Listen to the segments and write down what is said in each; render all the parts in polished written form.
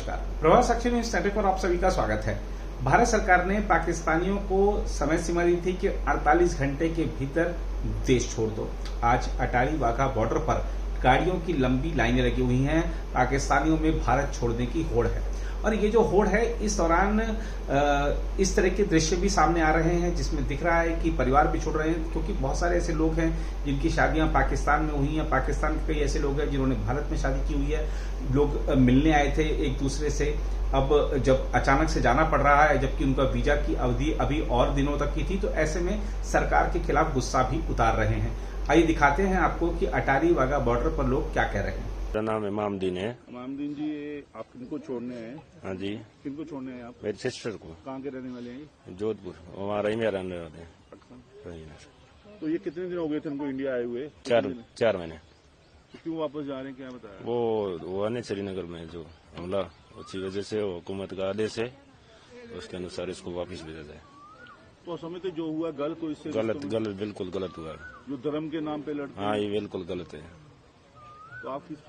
नमस्कार, प्रभात साक्षी news centre पर आप सभी का स्वागत है। भारत सरकार ने पाकिस्तानियों को समय सीमा दी थी कि 48 घंटे के भीतर देश छोड़ दो। आज अटारी वाघा बॉर्डर पर गाड़ियों की लंबी लाइनें लगी हुई हैं। पाकिस्तानियों में भारत छोड़ने की होड़ है और ये जो होड़ है, इस दौरान इस तरह के दृश्य भी सामने आ रहे हैं जिसमें दिख रहा है कि परिवार भी छोड़ रहे हैं, क्योंकि बहुत सारे ऐसे लोग हैं जिनकी शादियां पाकिस्तान में हुई हैं। पाकिस्तान के कई ऐसे लोग हैं जिन्होंने भारत में शादी की हुई है। लोग मिलने आए थे एक दूसरे से, अब जब अचानक से जाना पड़ रहा है, जबकि उनका वीजा की अवधि अभी और दिनों तक की थी, तो ऐसे में सरकार के खिलाफ गुस्सा भी उतार रहे हैं। आइए दिखाते हैं आपको कि अटारी वाघा बॉर्डर पर लोग क्या कह रहे हैं। मेरा नाम इमामदीन है। इमामदीन जी, आप किनको छोड़ने हैं? हाँ जी, किनको छोड़ने हैं आप? मेरी सिस्टर को। कहाँ के रहने वाले हैं? जोधपुर, वहाँ रही में रहने वाले हैं। तो ये कितने दिन हो गए थे उनको इंडिया आए हुए? 4 महीने। तो क्यों वापस जा रहे हैं, क्या बताया? वो आने श्रीनगर में जो हमला, उसी वजह से हुकूमत का आदेश है, उसके अनुसार इसको वापस भेजा जाए। तो समय तो जो हुआ गलत, तो इससे गलत बिल्कुल गलत हुआ है। जो धर्म के नाम पे लड़ते हाँ, ये बिल्कुल गलत है। तो आप किस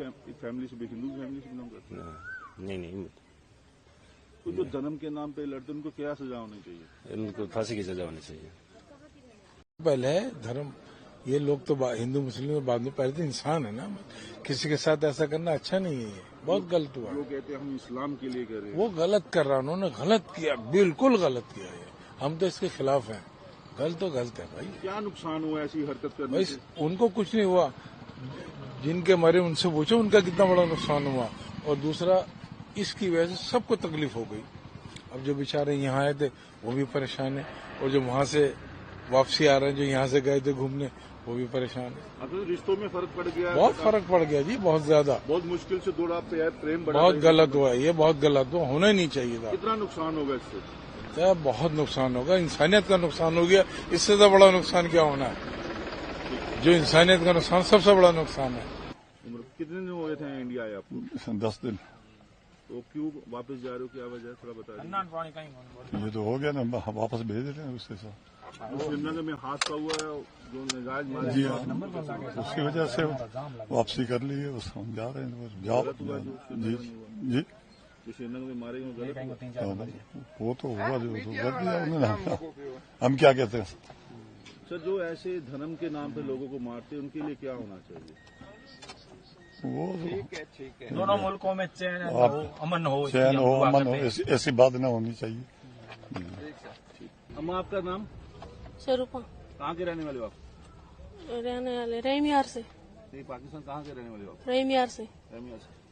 फैमिली से, हिंदू फैमिली से बिलोंग करते हैं? नहीं, तो जो धर्म के नाम पे लड़ते उनको क्या सजा होनी चाहिए? इनको फांसी की सजा होनी चाहिए। पहले धर्म, ये लोग तो हिंदू मुस्लिम बाद में, पहले तो इंसान है ना। किसी के साथ ऐसा करना अच्छा नहीं है, ये बहुत गलत हुआ। लोग कहते हैं हम इस्लाम के लिए कर रहे हैं। वो गलत कर रहा, उन्होंने गलत किया, बिल्कुल गलत किया है। हम तो इसके खिलाफ हैं। गलत तो गलत है भाई। क्या नुकसान हुआ ऐसी हरकत करने भाई से? उनको कुछ नहीं हुआ, जिनके मरे उनसे पूछो उनका कितना बड़ा नुकसान हुआ। और दूसरा, इसकी वजह से सबको तकलीफ हो गई। अब जो बेचारे यहाँ आए थे वो भी परेशान है, और जो वहाँ से वापसी आ रहे हैं, जो यहाँ से गए थे घूमने, वो भी परेशान है। अब तो रिश्तों में फर्क पड़ गया, बहुत फर्क पड़ गया जी, बहुत ज्यादा। बहुत मुश्किल से दो प्रेम बढ़ा। बहुत गलत हुआ, ये बहुत गलत हुआ, होना ही नहीं चाहिए था। कितना नुकसान होगा इससे? क्या बहुत नुकसान होगा, इंसानियत का नुकसान हो गया। इससे तो बड़ा नुकसान क्या होना है? जो इंसानियत का नुकसान सबसे बड़ा नुकसान है। कितने दिन हो गए थे इंडिया आए आपको? 10 दिन। तो क्यों वापस जा रहे हो, क्या वजह है, थोड़ा बता। ये तो हो गया ना, वापस भेज देते हैं उससे। श्रीनगर में हादसा हुआ है जो नजायज मारे, जी हाँ, उसकी वजह से वापसी कर ली है, उसको हम जा रहे हैं। जाओ जी, जो श्रीनगर में मारे गए गलत हुआ। वो तो हुआ, जो कर दिया उन्होंने। हम क्या कहते हैं सर? जो ऐसे धर्म के नाम पे लोगों को मारते हैं, उनके लिए क्या होना चाहिए? वो ठीक है। दोनों मुल्कों में चैन हो, अमन हो, ऐसी बात ना होनी चाहिए। अम्मा, आपका नाम? स्वरूपा। कहाँ के रहने वाले हो आप? रहने वाले रहीमियार से। पाकिस्तान कहाँ के रहने वाले हो आप? रहीमियार से।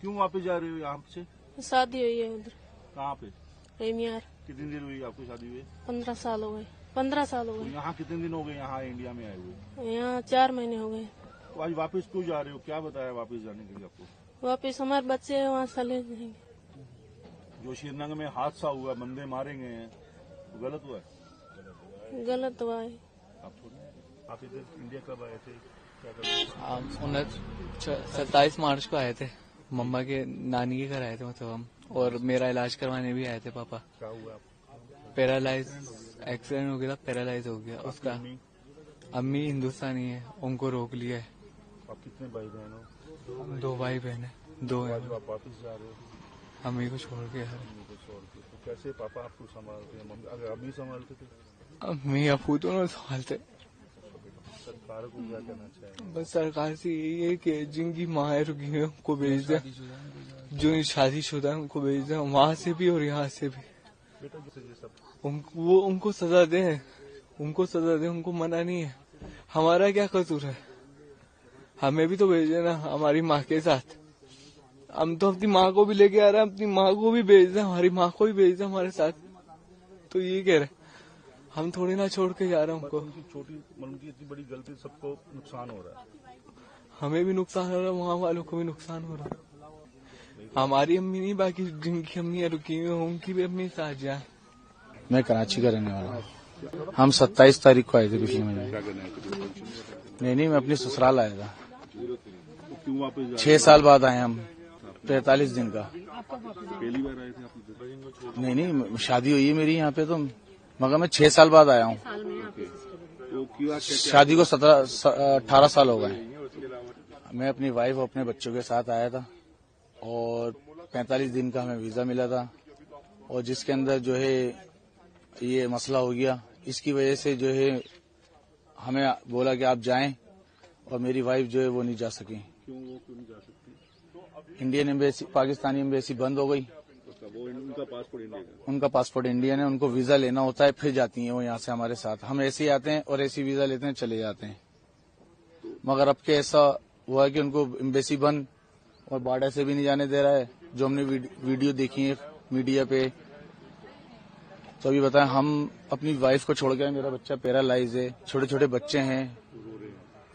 क्यों वापस जा रहे हो यहाँ से? शादी हुई है उधर। कहाँ पे? रहीमियार। कितनी देर हुई आपको शादी हुई? 15 साल हो गए। 15 साल हो तो गए। यहाँ कितने दिन हो गए यहाँ इंडिया में आए हुए? यहाँ 4 महीने हो गए। तो आज वापस क्यों जा रहे हो, क्या बताया वापस जाने के लिए आपको? वापिस हमारे बच्चे वहाँ चले जाएंगे। जो श्रीनगर में हादसा हुआ, बंदे मारे गए हैं, तो गलत हुआ है? गलत हुआ है। आप इधर इंडिया कब आए थे, क्या कर रहे थे? 27 मार्च को आए थे। मम्मा के नानी के घर आए थे, मतलब हम, और मेरा इलाज करवाने भी आए थे पापा। क्या हुआ आपको? पैरालाइज, एक्सीडेंट हो गया था, पैरालाइज हो गया उसका। अम्मी हिंदुस्तानी है, उनको रोक लिया है। आप कितने भाई बहन हो? 2 भाई बहन है, 2 है। आज आप वापस जा रहे हो अम्मी को छोड़ के यार। मम्मी को छोड़ के, तो कैसे पापा आपको संभालते हैं? मम्मी, अगर अभी संभालते थे? अम्मी अबू दोनों संभालते। सरकार को क्या कहना चाहिए? बस सरकार से यही है कि जिनकी माँ रुकी है उनको भेज दें, जो शादीशुदा है उनको भेज दें, वहाँ से भी और यहाँ से भी। बेटा ये सब उनको सजा दें, उनको मना नहीं है। हमारा क्या कसूर है? हमें भी तो भेज देना हमारी माँ के साथ। हम तो अपनी माँ को भी लेके आ रहे हैं, अपनी माँ को भी भेज दें, हमारी माँ को भी भेज दें हमारे साथ। तो ये कह रहे, हम थोड़ी ना छोड़ के जा रहे हैं उनको। छोटी, उनकी इतनी बड़ी गलती, सबको नुकसान हो रहा है। हमें भी नुकसान हो रहा है, वहाँ वालों को भी नुकसान हो रहा है। हमारी अम्मी नहीं, बाकी जिनकी अम्मियाँ रुकी हुई उनकी भी अम्मी साथ जाए। मैं कराची का रहने वाला हूँ। हम 27 तारीख को आए थे पिछले महीने। नहीं, मैं अपनी ससुराल आया था। 6 साल बाद आए हम, 45 दिन का। पहली बार आए थे आप? नहीं, शादी हुई है मेरी यहाँ पे, तो मगर मैं 6 साल बाद आया हूँ। शादी को 18 साल हो गए। मैं अपनी वाइफ और अपने बच्चों के साथ आया था, और 45 दिन का हमें वीजा मिला था और जिसके अंदर जो है ये मसला हो गया। इसकी वजह से जो है हमें बोला कि आप जाएं और मेरी वाइफ जो है वो नहीं जा सकी। क्यों नहीं जा सकती? इंडियन एम्बेसी, पाकिस्तानी एम्बेसी बंद हो गई। वो उनका पासपोर्ट इंडिया का? उनका पासपोर्ट इंडियन है, उनको वीजा लेना होता है फिर जाती हैं वो यहाँ से हमारे साथ। हम ऐसे ही आते हैं और ऐसी वीजा लेते हैं चले जाते हैं। मगर अब के ऐसा हुआ है कि उनको एम्बेसी बंद और बॉर्डर से भी नहीं जाने दे रहा है। जो हमने वीडियो देखी है मीडिया पे, तो अभी बताएं हम अपनी वाइफ को छोड़ गए, मेरा बच्चा पैरालाइज है, छोटे छोटे बच्चे हैं,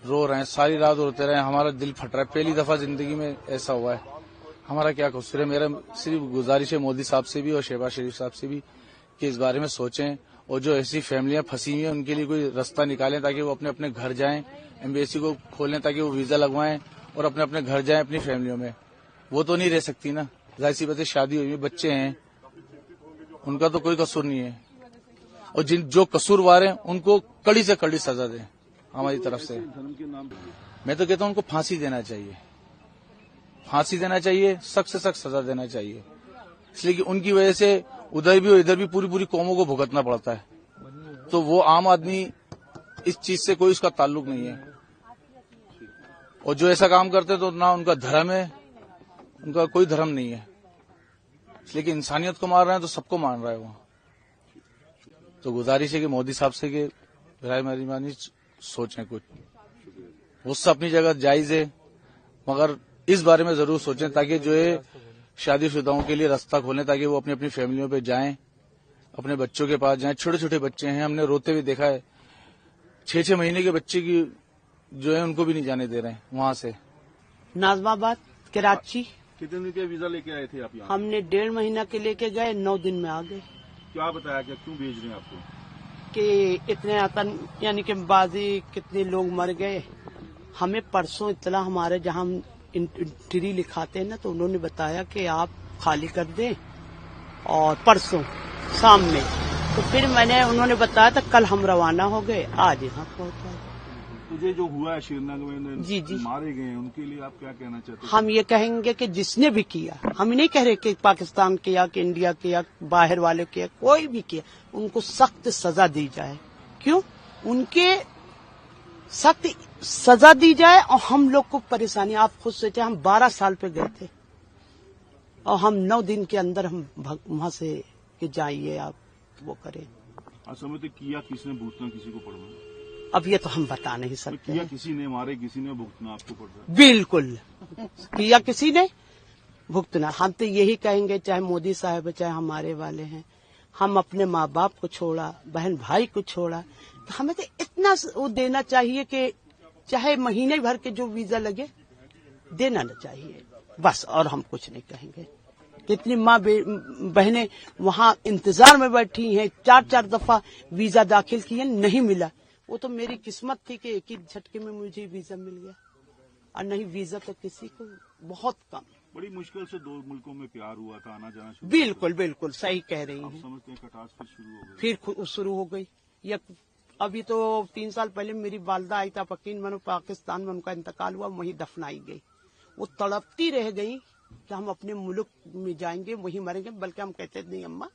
रो रहे हैं, सारी रात रोते रहे, हमारा दिल फट रहा है। पहली दफा जिंदगी में ऐसा हुआ है। हमारा क्या कसूर है? मेरा सिर्फ गुजारिश है मोदी साहब से भी और शहबाज शरीफ साहब से भी कि इस बारे में सोचें और जो ऐसी फैमिलियां फंसी हुई हैं उनके लिए कोई रास्ता निकालें ताकि वो अपने अपने घर जाएं, एम्बेसी को खोलें ताकि वो वीजा लगवाएं और अपने अपने घर जाएं अपनी फैमिलियों में। वो तो नहीं रह सकती ना, जाहिर सी बात है, शादी हुई है, बच्चे हैं, उनका तो कोई कसूर नहीं है। और जो कसूरवार हैं उनको कड़ी से कड़ी सजा दें हमारी तरफ से। मैं तो कहता हूं उनको फांसी देना चाहिए, फांसी देना चाहिए, सख्त से सख्त सजा देना चाहिए, इसलिए कि उनकी वजह से उधर भी और इधर भी पूरी पूरी कौमों को भुगतना पड़ता है। तो वो आम आदमी इस चीज से कोई उसका ताल्लुक नहीं है। और जो ऐसा काम करते तो ना उनका धर्म है, उनका कोई धर्म नहीं है, इसलिए कि इंसानियत को मार रहे हैं तो सबको मार रहा है वो। तो गुजारिश है कि मोदी साहब से कि राय मेहरबानी सोचें कुछ। उससे अपनी जगह जायज है, मगर इस बारे में जरूर सोचें ताकि जो है शादीशुदाओं के लिए रास्ता खोलें ताकि वो अपनी अपनी फैमिलियों पे जाएं, अपने बच्चों के पास जाएं। छोटे छोटे बच्चे हैं, हमने रोते हुए देखा है। 6-6 महीने के बच्चे की जो है उनको भी नहीं जाने दे रहे हैं वहां से। नाजमाबाद, कराची। कितने दिन के वीजा लेके आए थे आप यहाँ? हमने 1.5 महीना के लेके गए, 9 दिन में आ गए। क्या बताया, क्या क्यों भेज रहे हैं आपको? कि इतने आतंक यानी कि बाजी कितने लोग मर गए। हमें परसों इतला हमारे जहाँ हम एंट्री लिखाते हैं ना, तो उन्होंने बताया कि आप खाली कर दें और परसों शाम में। तो फिर उन्होंने बताया था कल हम रवाना हो गए, आज यहाँ पहुंचा। तुझे जो हुआ है श्रीनगर में, जी जी, मारे गए हैं, उनके लिए आप क्या कहना चाहते हैं? हम ये कहेंगे कि जिसने भी किया, हम नहीं कह रहे कि पाकिस्तान किया कि इंडिया किया, बाहर वाले किया, कोई भी किया, उनको सख्त सजा दी जाए। क्यों? उनके सख्त सजा दी जाए। और हम लोग को परेशानी, आप खुद सोचे, हम 12 साल पे गए थे और हम 9 दिन के अंदर हम वहां से कि जाइए आप वो करें। असल में किया किसने भुगतना, किसी को पड़ना? अब ये तो हम बता नहीं सकते। किया किसी ने, मारे किसी ने, भुगतना आपको पड़ रहा है। बिल्कुल, किया किसी ने, भुगतना। हम तो यही कहेंगे, चाहे मोदी साहब चाहे हमारे वाले हैं, हम अपने माँ बाप को छोड़ा, बहन भाई को छोड़ा, तो हमें तो इतना वो देना चाहिए कि चाहे महीने भर के जो वीजा लगे देना न चाहिए, बस। और हम कुछ नहीं कहेंगे। कितनी माँ बहनें वहाँ इंतजार में बैठी हैं, 4-4 दफा वीजा दाखिल किए, नहीं मिला। वो तो मेरी किस्मत थी कि एक ही झटके में मुझे वीजा मिल गया, और नहीं वीजा तो किसी को बहुत कम। बड़ी मुश्किल से 2 मुल्कों में प्यार हुआ था, आना जाना शुरू। बिल्कुल बिल्कुल सही कह रही हैं। समझते हैं कटास फिर शुरू हो गई। फिर शुरू हो गई। या अभी तो 3 साल पहले मेरी वालदा आई था पाकिस्तान में, उनका इंतकाल हुआ, वहीं दफनाई गई। वो तड़पती रह गई कि हम अपने मुल्क में जाएंगे, वहीं मरेंगे। बल्कि हम कहते नहीं अम्मा,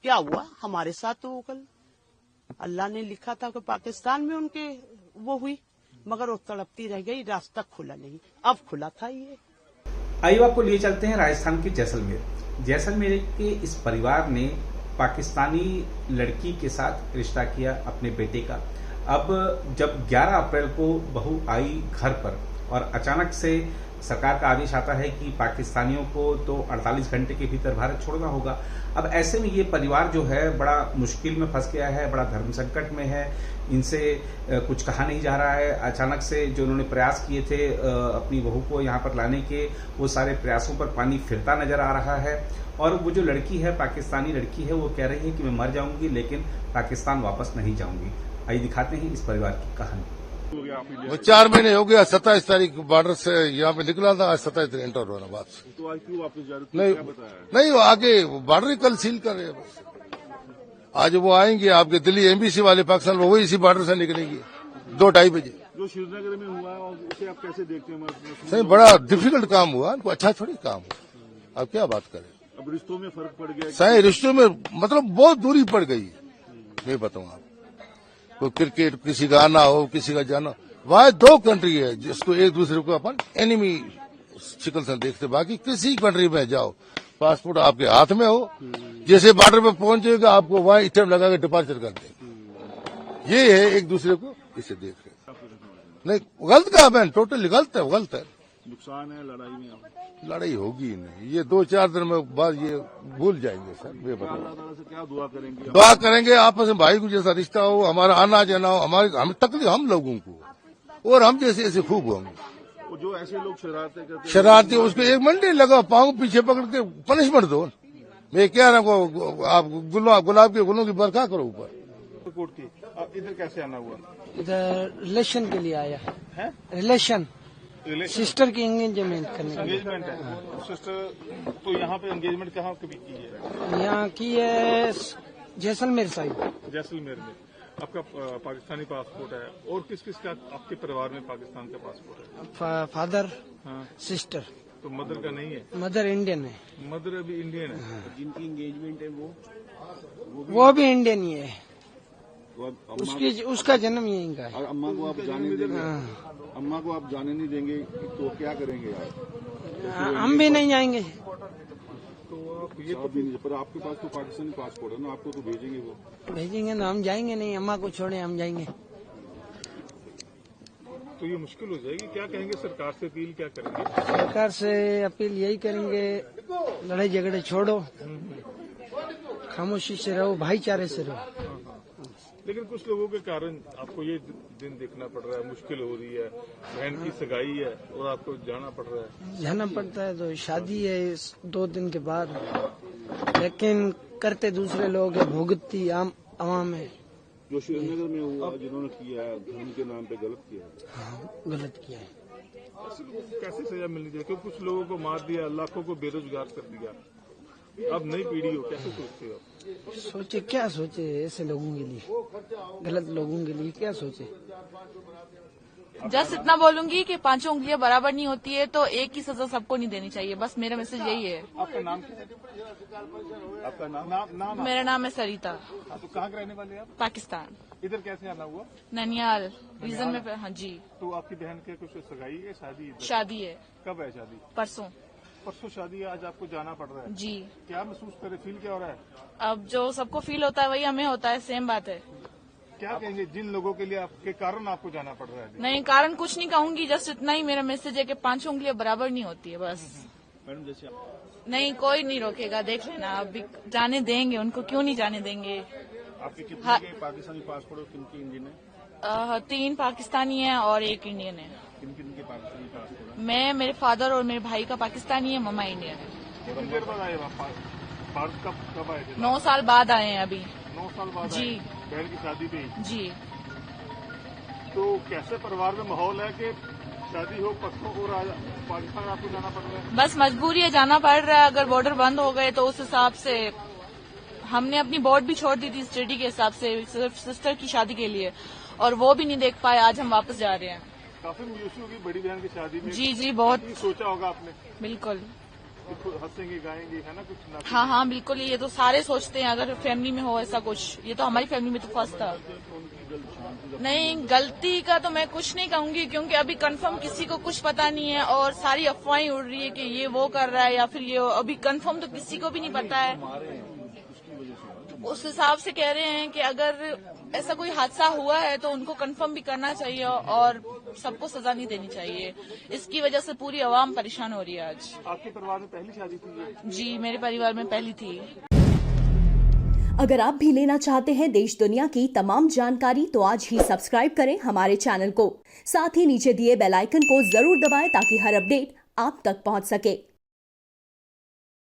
क्या हुआ हमारे साथ, तो कल अल्लाह ने लिखा था कि पाकिस्तान में उनके वो हुई, मगर वो तड़पती रह गई, रास्ता खुला नहीं। अब खुला था ये। आइए आपको लिए चलते हैं राजस्थान के जैसलमेर। जैसलमेर के इस परिवार ने पाकिस्तानी लड़की के साथ रिश्ता किया अपने बेटे का। अब जब 11 अप्रैल को बहू आई घर पर और अचानक से सरकार का आदेश आता है कि पाकिस्तानियों को तो 48 घंटे के भीतर भारत छोड़ना होगा। अब ऐसे में ये परिवार जो है बड़ा मुश्किल में फंस गया है, बड़ा धर्म संकट में है। इनसे कुछ कहा नहीं जा रहा है। अचानक से जो उन्होंने प्रयास किए थे अपनी बहू को यहाँ पर लाने के, वो सारे प्रयासों पर पानी फिरता नजर आ रहा है। और वो जो लड़की है, पाकिस्तानी लड़की है, वो कह रही है कि मैं मर जाऊंगी लेकिन पाकिस्तान वापस नहीं जाऊंगी। आइए दिखाते हैं इस परिवार की कहानी। वो 4 महीने हो गया, 27 तारीख बॉर्डर से यहाँ पे निकला था, आज 27 तारीख एंटर होना बात। तो आज क्यों वापस जा रहे? नहीं क्या बताया? नहीं, वो आगे बॉर्डर ही कल सील कर रहे हैं बस। आज वो आएंगे आपके दिल्ली एमबीसी वाले पाकिस्तान, वो इसी बॉर्डर से निकलेंगे 2-2:30 बजे। जो श्रीनगर में हुआ है उसे आप कैसे देखते हैं? सही बड़ा डिफिकल्ट काम हुआ, उनको अच्छा थोड़ी काम हुआ। अब क्या बात करें। अब रिश्तों में फर्क पड़ गया, सही रिश्तों में मतलब बहुत दूरी पड़ गई। मैं बताऊँ आप, कोई क्रिकेट किसी का आना हो, किसी का जाना, वहाँ 2 कंट्री है जिसको एक दूसरे को अपन एनिमी शिकल से देखते। बाकी किसी कंट्री में जाओ, पासपोर्ट आपके हाथ में हो, जैसे बॉर्डर पे पहुंचेगा आपको वहाँ स्टैम्प लगा के डिपार्चर कर देंगे। ये है एक दूसरे को इसे देख रहे। नहीं गलत कहा मैंने, टोटली गलत है, गलत है। नुकसान है लड़ाई में, लड़ाई होगी ही नहीं, ये 2-4 दिन में बाद ये भूल जाएंगे सर। वे बताओ अल्लाह ताला से क्या दुआ करेंगे? दुआ करेंगे आपस में भाई को जैसा रिश्ता हो, हमारा आना जाना हो, हमारे हम तकलीफ हम लोगों को, और हम जैसे ऐसे खूब होंगे। जो ऐसे लोग शरारती उसको 1 मंडी लगाओ, पाँव पीछे पकड़ के पनिशमेंट दो। मैं कह रहा हूँ आप गुलाब के गुलों की बरखा करो ऊपर। कोर्ट की इधर कैसे आना हुआ? इधर रिलेशन के लिए आया है, रिलेशन सिस्टर की एंगेजमेंट करने के लिए। एंगेजमेंट है सिस्टर, तो यहाँ पे एंगेजमेंट कहाँ कभी की है? यहाँ की है जैसलमेर साइड। जैसलमेर में। आपका पाकिस्तानी पासपोर्ट है, और किस किस का आपके परिवार में पाकिस्तान का पासपोर्ट है? फादर, हाँ। सिस्टर। तो मदर का नहीं है? मदर इंडियन है। मदर अभी इंडियन है। हाँ। जिनकी एंगेजमेंट है वो भी इंडियन ही है। उसकी उसका जन्म यहीं का है। और अम्मा को आप जाने देंगे? अम्मा को आप जाने नहीं देंगे तो क्या करेंगे आप? हम भी नहीं जाएंगे। तो आप ये भी नहीं, पर आपके पास तो पाकिस्तानी पासपोर्ट है ना, आपको तो भेजेंगे वो। भेजेंगे ना, हम जाएंगे नहीं, अम्मा को छोड़े हम जाएंगे। तो ये मुश्किल हो जाएगी। क्या कहेंगे सरकार से, अपील क्या करेंगे? सरकार से अपील यही करेंगे, लड़ाई झगड़े छोड़ो, खामोशी से रहो, भाईचारे से रहो। लेकिन कुछ लोगों के कारण आपको ये दिन देखना पड़ रहा है, मुश्किल हो रही है। बहन की सगाई है और आपको जाना पड़ रहा है। जाना पड़ता है तो शादी है 2 दिन के बाद, लेकिन करते दूसरे लोग है, भुगतती आवाम है। जो श्रीनगर में हुआ, जिन्होंने किया है धर्म के नाम पे गलत किया है। हाँ, गलत किया है। ऐसे लोगों को कैसे सजा मिलनी चाहिए? क्योंकि कुछ लोगों को मार दिया, लाखों को बेरोजगार कर दिया। अब नई पीढ़ी हो, कैसे सोचते हो? सोचे क्या सोचे ऐसे लोगों के लिए, गलत लोगों के लिए क्या सोचे। जस्ट इतना बोलूंगी कि 5 उंगलियां बराबर नहीं होती है, तो एक ही सजा सबको नहीं देनी चाहिए। बस मेरा मैसेज यही है। आपका नाम क्या है? आपका नाम? मेरा नाम है सरिता। तो कहाँ के रहने वाले हैं आप? पाकिस्तान। इधर कैसे आना हुआ? ननियाल रीजन में। हाँ जी। तो आपकी बहन के कुछ सगाई है, शादी? शादी है। कब है शादी? परसों शादी है, आज आपको जाना पड़ रहा है। जी। क्या महसूस करे, फील क्या हो रहा है? अब जो सबको फील होता है वही हमें होता है, सेम बात है। क्या कहेंगे जिन लोगों के लिए आपके कारण आपको जाना पड़ रहा है? नहीं, कारण कुछ नहीं कहूंगी, जस्ट इतना ही मेरा मैसेज है कि 5 उंगलियां बराबर नहीं होती है बस। मैडम जैसे नहीं, कोई नहीं रोकेगा, देख लेना। अभी जाने देंगे उनको, क्यों नहीं जाने देंगे। आपके कितने के पाकिस्तानी पासपोर्ट और किन की इंडियन है? 3 पाकिस्तानी है और 1 इंडियन है। किन किन के पाकिस्तानी पासपोर्ट? मैं, मेरे फादर और मेरे भाई का पाकिस्तानी है, मम्मा इंडियन है। कितनी देर बाद आए भारत? कब आए थे? 9 साल बाद आए हैं अभी। 9 साल बाद? जी। बहन की शादी पे? जी। तो कैसे परिवार में माहौल है कि शादी हो परसों और पाकिस्तान आपको जाना पड़ रहा है? बस मजबूरी है, जाना पड़ रहा है। अगर बॉर्डर बंद हो गए तो उस हिसाब से हमने अपनी बोर्ड भी छोड़ दी थी स्टडी के हिसाब से, सिर्फ सिस्टर की शादी के लिए, और वो भी नहीं देख पाए। आज हम वापस जा रहे हैं। काफी मायूसी होगी बड़ी बहन की शादी में। जी, बहुत सोचा होगा आपने? बिल्कुल। हंसेंगे गाएंगे, है ना कुछ ना? हाँ, बिल्कुल। ये तो सारे सोचते हैं अगर फैमिली में हो ऐसा कुछ। ये तो हमारी फैमिली में तो फर्स्ट था। नहीं, गलती का तो मैं कुछ नहीं कहूंगी, क्योंकि अभी कंफर्म किसी को कुछ पता नहीं है, और सारी अफवाहें उड़ रही है कि ये वो कर रहा है या फिर ये, अभी कंफर्म तो किसी को भी नहीं पता है। उस हिसाब से कह रहे हैं कि अगर ऐसा कोई हादसा हुआ है तो उनको कंफर्म भी करना चाहिए और सबको सजा नहीं देनी चाहिए। इसकी वजह से पूरी आवाम परेशान हो रही है आज। आपके परिवार में पहली शादी थी? जी, मेरे परिवार में पहली थी। अगर आप भी लेना चाहते हैं देश दुनिया की तमाम जानकारी तो आज ही सब्सक्राइब करें हमारे चैनल को। साथ ही नीचे दिए बेल आइकन को जरूर दबाएं ताकि हर अपडेट आप तक पहुंच सके।